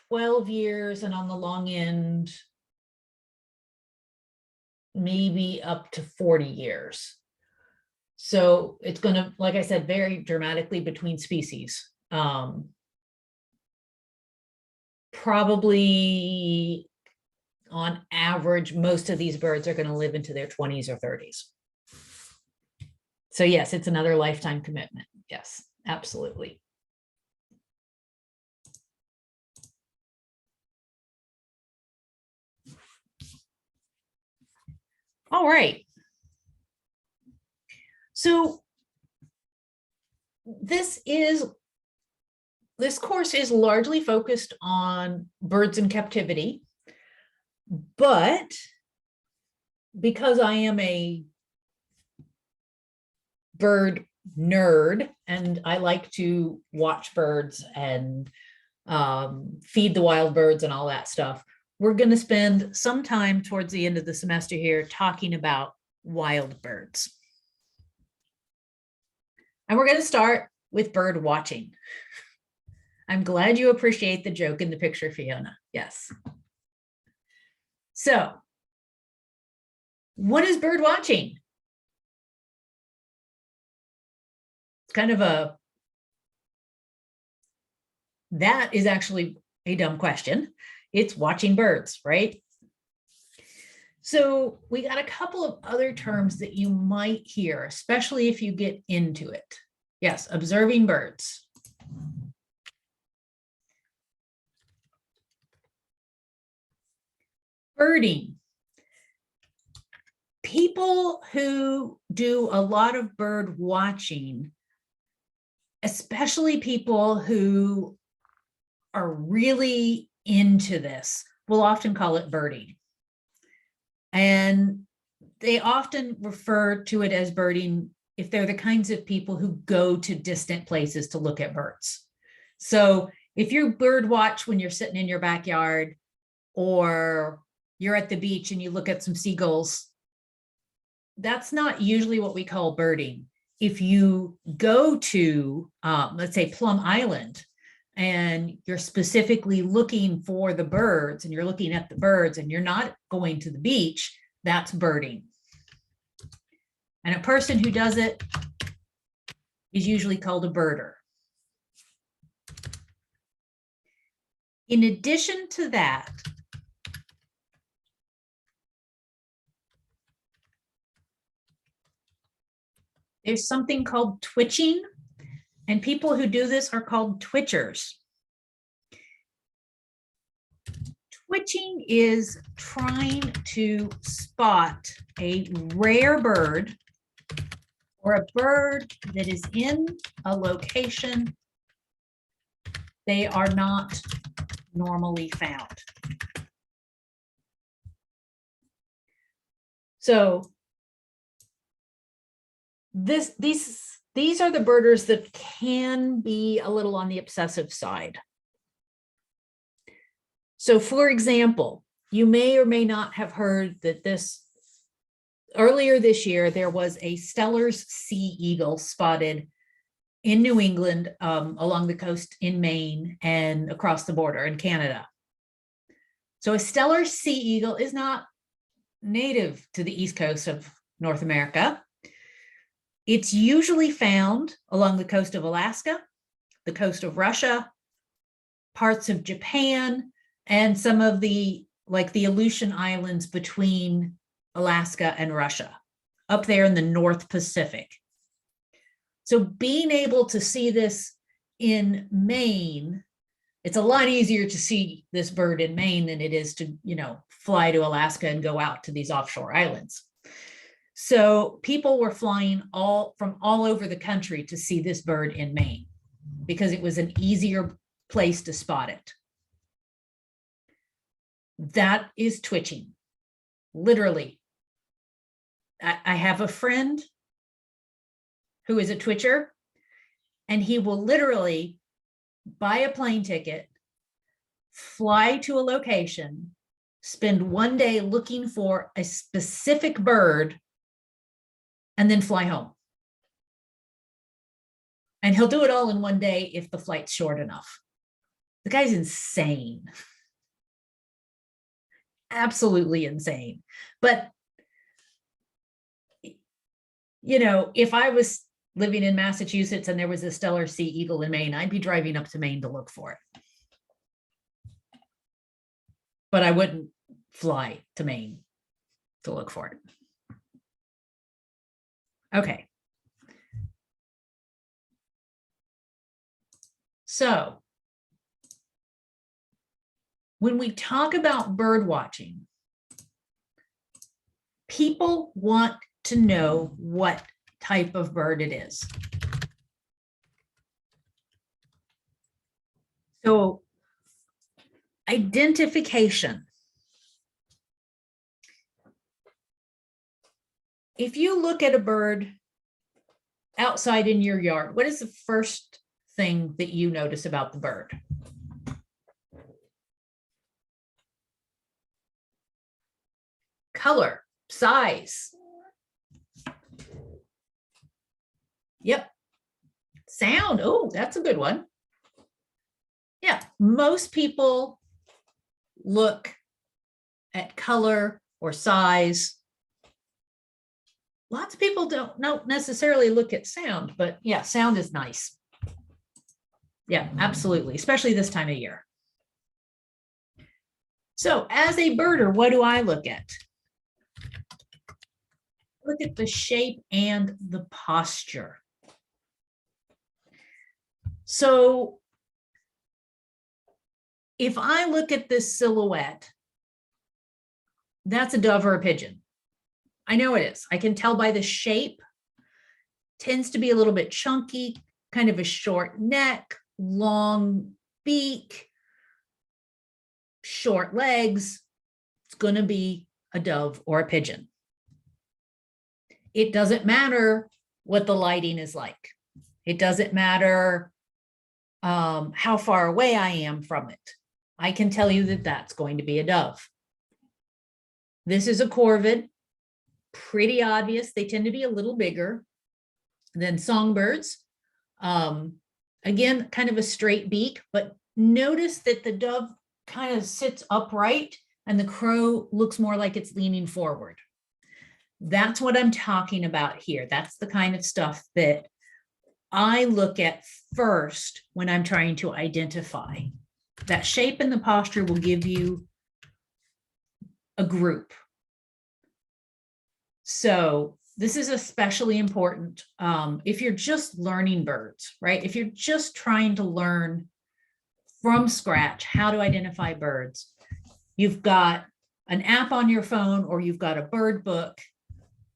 12 years, and on the long end, maybe up to 40 years. So it's going to, like I said, vary dramatically between species. Probably on average, most of these birds are going to live into their 20s or 30s. So yes, it's another lifetime commitment. Yes, absolutely. All right. So this course is largely focused on birds in captivity, but because I am a bird nerd and I like to watch birds and feed the wild birds and all that stuff, we're going to spend some time towards the end of the semester here talking about wild birds. And we're going to start with bird watching. I'm glad you appreciate the joke in the picture, Fiona. Yes. So, what is bird watching? It's kind of that is actually a dumb question. It's watching birds, right? So we got a couple of other terms that you might hear, especially if you get into it. Yes, observing birds. birding. People who do a lot of bird watching, especially people who are really into this, will often call it birding. And they often refer to it as birding if they're the kinds of people who go to distant places to look at birds. So if you bird watch when you're sitting in your backyard, or you're at the beach and you look at some seagulls, that's not usually what we call birding. If you go to, let's say, Plum Island, and you're specifically looking for the birds and you're looking at the birds and you're not going to the beach, that's birding. And a person who does it is usually called a birder. In addition to that, there's something called twitching, and people who do this are called twitchers. Twitching is trying to spot a rare bird or a bird that is in a location they are not normally found. So these are the birders that can be a little on the obsessive side. So for example, you may or may not have heard that earlier this year, there was a Steller's sea eagle spotted in New England, along the coast in Maine and across the border in Canada. So a Steller's sea eagle is not native to the East Coast of North America. It's usually found along the coast of Alaska, the coast of Russia, parts of Japan, and some of the Aleutian Islands between Alaska and Russia, up there in the North Pacific. So being able to see this in Maine, it's a lot easier to see this bird in Maine than it is to, fly to Alaska and go out to these offshore islands. So people were flying from all over the country to see this bird in Maine because it was an easier place to spot it. That is twitching, literally. I have a friend who is a twitcher, and he will literally buy a plane ticket, fly to a location, spend one day looking for a specific bird, and then fly home. And he'll do it all in one day if the flight's short enough. The guy's insane. Absolutely insane. But, if I was living in Massachusetts and there was a Steller's sea eagle in Maine, I'd be driving up to Maine to look for it. But I wouldn't fly to Maine to look for it. Okay. So when we talk about bird watching, people want to know what type of bird it is. So identification. If you look at a bird outside in your yard, what is the first thing that you notice about the bird? Color, size. Yep. Sound. Oh, that's a good one. Yeah, most people look at color or size. Lots of people don't necessarily look at sound, but yeah, sound is nice. Yeah, absolutely, especially this time of year. So as a birder, what do I look at? Look at the shape and the posture. So if I look at this silhouette, that's a dove or a pigeon. I know it is. I can tell by the shape. Tends to be a little bit chunky, kind of a short neck, long beak, short legs. It's going to be a dove or a pigeon. It doesn't matter what the lighting is like. It doesn't matter how far away I am from it. I can tell you that that's going to be a dove. This is a corvid. Pretty obvious. They tend to be a little bigger than songbirds. Again, kind of a straight beak, but notice that the dove kind of sits upright and the crow looks more like it's leaning forward. That's what I'm talking about here. That's the kind of stuff that I look at first when I'm trying to identify. That shape and the posture will give you a group. So this is especially important if you're just learning birds, right? If you're just trying to learn from scratch how to identify birds, you've got an app on your phone or you've got a bird book.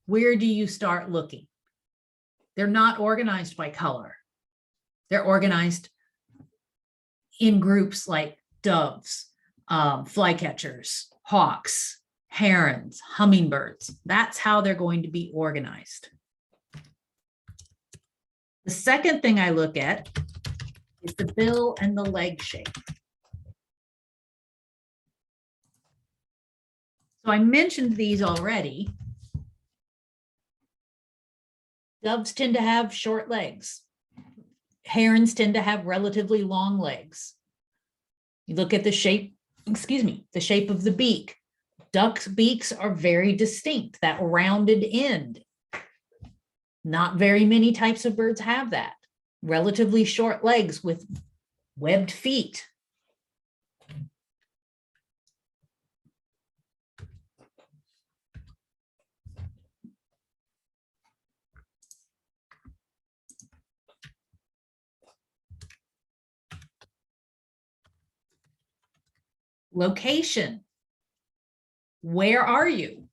Where do you start looking? They're not organized by color. They're organized in groups like doves, flycatchers, hawks, herons, hummingbirds. That's how they're going to be organized. The second thing I look at is the bill and the leg shape. So I mentioned these already. Doves tend to have short legs. Herons tend to have relatively long legs. You look at the shape, the shape of the beak. Ducks' beaks are very distinct, that rounded end. Not very many types of birds have that. Relatively short legs with webbed feet. Location. Where are you?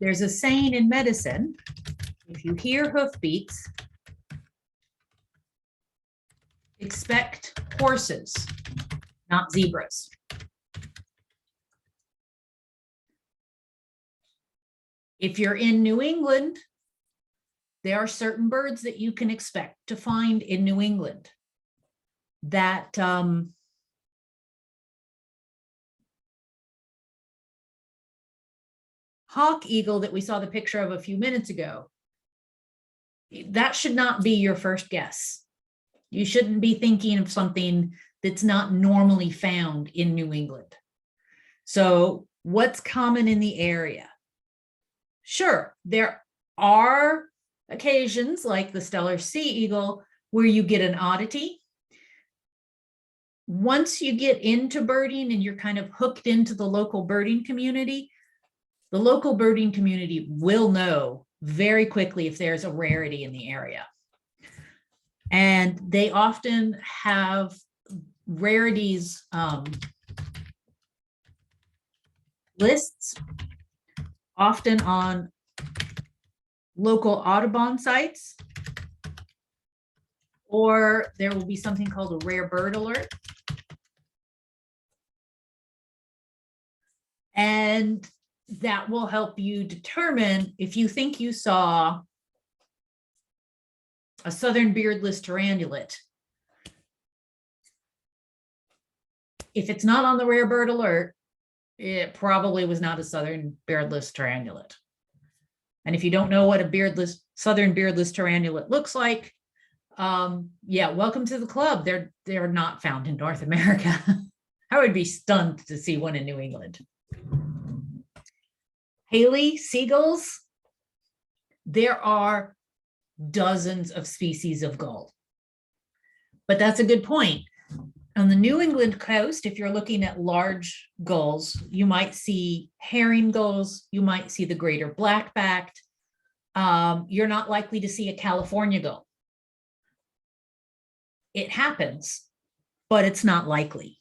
There's a saying in medicine, if you hear hoofbeats, expect horses, not zebras. If you're in New England, there are certain birds that you can expect to find in New England. That hawk eagle that we saw the picture of a few minutes ago, that should not be your first guess. You shouldn't be thinking of something that's not normally found in New England. So what's common in the area? Sure, there are occasions like the Steller sea eagle where you get an oddity. Once you get into birding and you're kind of hooked into the local birding community, the local birding community will know very quickly if there's a rarity in the area. And they often have rarities lists, often on local Audubon sites, or there will be something called a rare bird alert. And that will help you determine if you think you saw a southern beardless tarannulate. If it's not on the rare bird alert, it probably was not a southern beardless tarannulate. And if you don't know what a southern beardless tarannulate looks like, yeah, welcome to the club. They're not found in North America. I would be stunned to see one in New England. Haley seagulls, there are dozens of species of gull. But that's a good point. On the New England coast, if you're looking at large gulls, you might see herring gulls, you might see the greater black-backed. You're not likely to see a California gull. It happens, but it's not likely.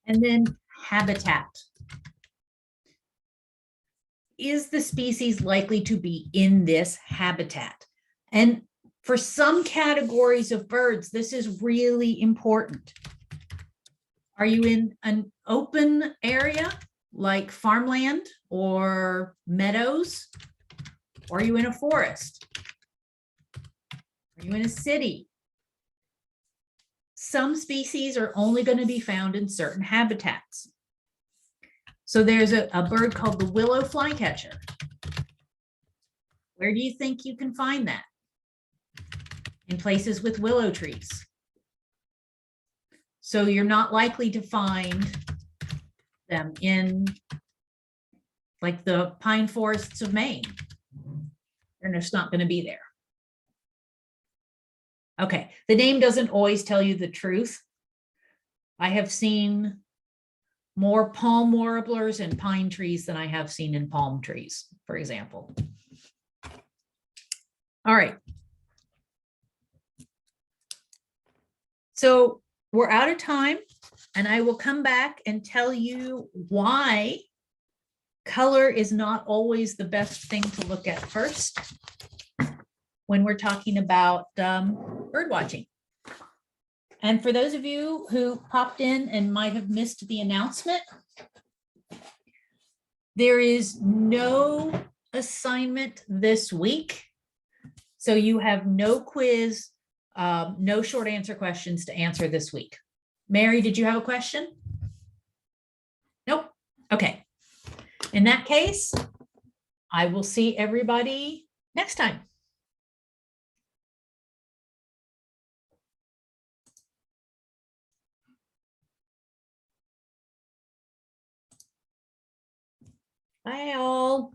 And then habitat. Is the species likely to be in this habitat? And for some categories of birds, this is really important. Are you in an open area like farmland or meadows? Or are you in a forest? Are you in a city? Some species are only going to be found in certain habitats. So there's a bird called the willow flycatcher. Where do you think you can find that? In places with willow trees. So you're not likely to find them in like the pine forests of Maine. They're just not going to be there. Okay, the name doesn't always tell you the truth. I have seen more palm warblers in pine trees than I have seen in palm trees, for example. All right. So we're out of time, and I will come back and tell you why color is not always the best thing to look at first when we're talking about bird watching. And for those of you who popped in and might have missed the announcement, there is no assignment this week. So you have no quiz, no short answer questions to answer this week. Mary, did you have a question? Nope. Okay. In that case, I will see everybody next time. Bye all.